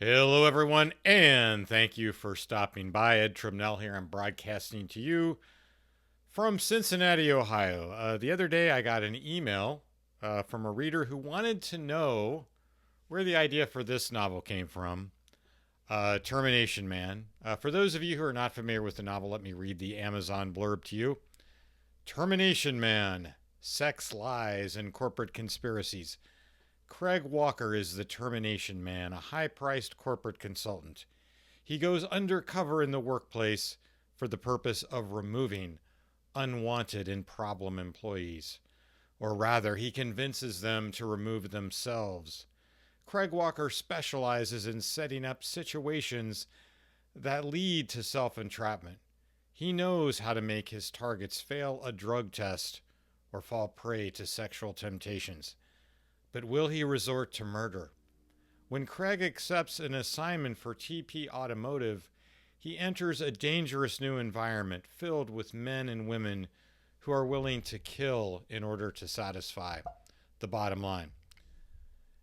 Hello, everyone, and thank you for stopping by. Ed Trimnell here. I'm broadcasting to you from Cincinnati, Ohio. The other day, I got an email from a reader who wanted to know where the idea for this novel came from, Termination Man. For those of you who are not familiar with the novel, let me read the Amazon blurb to you. Termination Man, Sex, Lies, and Corporate Conspiracies. Craig Walker is the Termination Man, a high priced corporate consultant. He goes undercover in the workplace for the purpose of removing unwanted and problem employees. Or rather, he convinces them to remove themselves. Craig Walker specializes in setting up situations that lead to self entrapment. He knows how to make his targets fail a drug test or fall prey to sexual temptations. But will he resort to murder? When Craig accepts an assignment for TP Automotive, he enters a dangerous new environment filled with men and women who are willing to kill in order to satisfy the bottom line.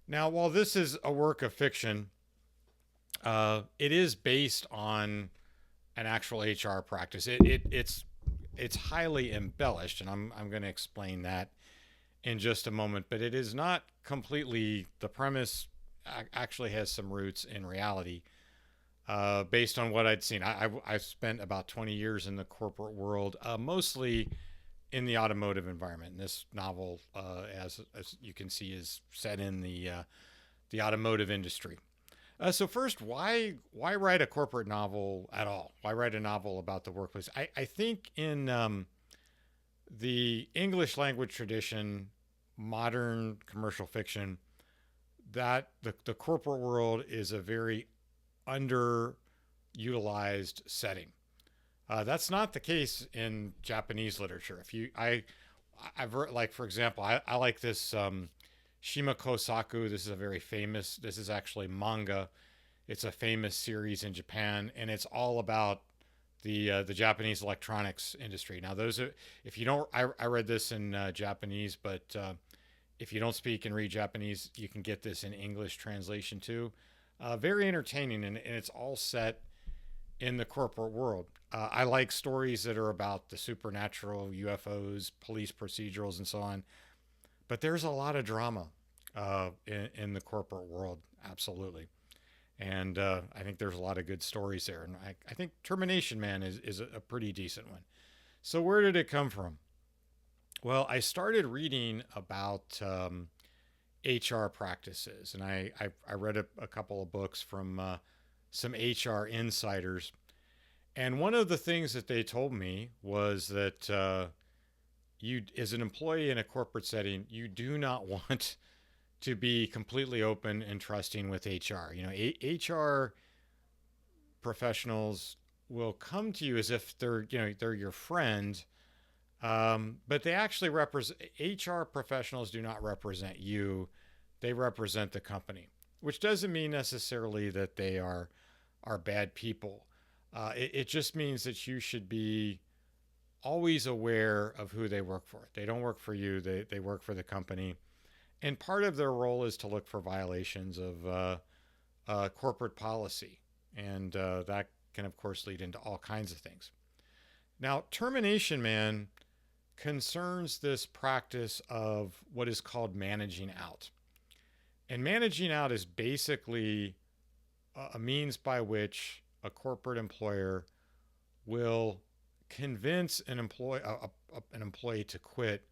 Now, while this is a work of fiction, it is based on an actual HR practice. It's highly embellished, and I'm going to explain that in just a moment. But it is not completely. The premise actually has some roots in reality, based on what I'd seen. I've spent about 20 years in the corporate world, mostly in the automotive environment. And this novel, as you can see, is set in the automotive industry. So first, why write a corporate novel at all? Why write a novel about the workplace? I think in the English language tradition, modern commercial fiction, that the corporate world is a very underutilized setting. That's not the case in Japanese literature. I've read, like, for example, I like this Shima Kosaku. This is a very famous. This is actually manga. It's a famous series in Japan, and it's all about the Japanese electronics industry. Now, if you don't, I read this in Japanese, but if you don't speak and read Japanese, you can get this in English translation too. Very entertaining, and it's all set in the corporate world. I like stories that are about the supernatural, UFOs, police procedurals, and so on. But there's a lot of drama in the corporate world, absolutely. And I think there's a lot of good stories there. And I think Termination Man is a pretty decent one. So, where did it come from? Well, I started reading about HR practices, and I read a couple of books from some HR insiders. And one of the things that they told me was that you, as an employee in a corporate setting, you do not want to be completely open and trusting with HR. You know, HR professionals will come to you as if they're your friend, but they actually represent. HR professionals do not represent you; they represent the company, which doesn't mean necessarily that they are bad people. It just means that you should be always aware of who they work for. They don't work for you; they work for the company, and part of their role is to look for violations of corporate policy, and that can, of course, lead into all kinds of things. Now, Termination Man concerns this practice of what is called managing out. And managing out is basically a means by which a corporate employer will convince an employee to quit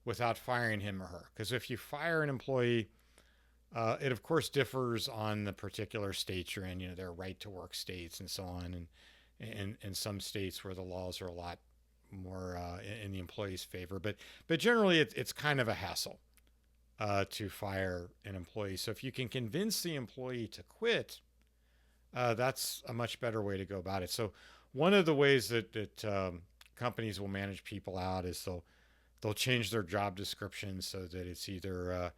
without firing him or her. Because if you fire an employee, it of course differs on the particular state you're in. You know, there are right to work states and so on, and some states where the laws are a lot more in the employee's favor. But generally, it's kind of a hassle to fire an employee. So if you can convince the employee to quit, that's a much better way to go about it. So one of the ways that companies will manage people out is they'll change their job description so that it's either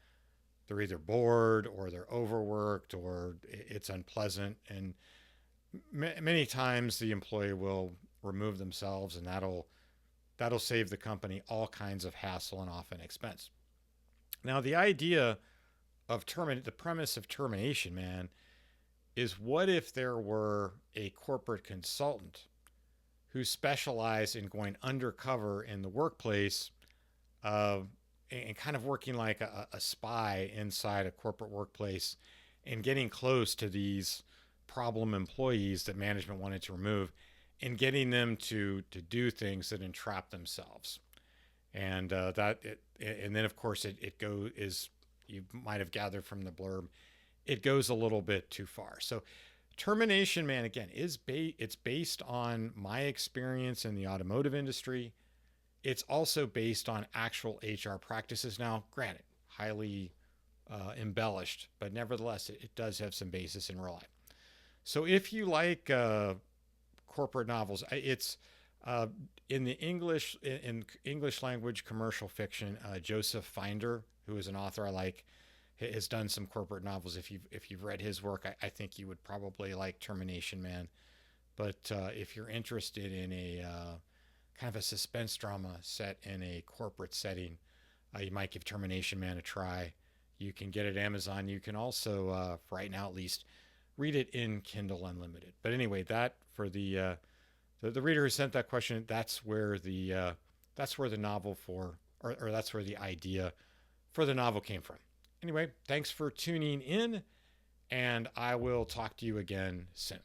they're either bored or they're overworked or it's unpleasant, and many times the employee will remove themselves, and that'll save the company all kinds of hassle and often expense. Now, the idea of the premise of Termination Man is what if there were a corporate consultant who specialized in going undercover in the workplace, uh, and kind of working like a spy inside a corporate workplace and getting close to these problem employees that management wanted to remove and getting them to do things that entrap themselves. And and then of course it go is you might have gathered from the blurb, it goes a little bit too far. So Termination Man again it's based on my experience in the automotive industry. It's also based on actual HR practices. Now, granted, highly embellished, but nevertheless, it does have some basis in real life. So if you like corporate novels, it's uh, in the English language commercial fiction. Joseph Finder, who is an author I like, has done some corporate novels. If you've read his work, I think you would probably like Termination Man. But if you're interested in a kind of a suspense drama set in a corporate setting, you might give Termination Man a try. You can get it at Amazon. You can also, right now at least, read it in Kindle Unlimited. But anyway, that for the reader who sent that question, that's where the novel or that's where the idea for the novel came from. Anyway, thanks for tuning in, and I will talk to you again soon.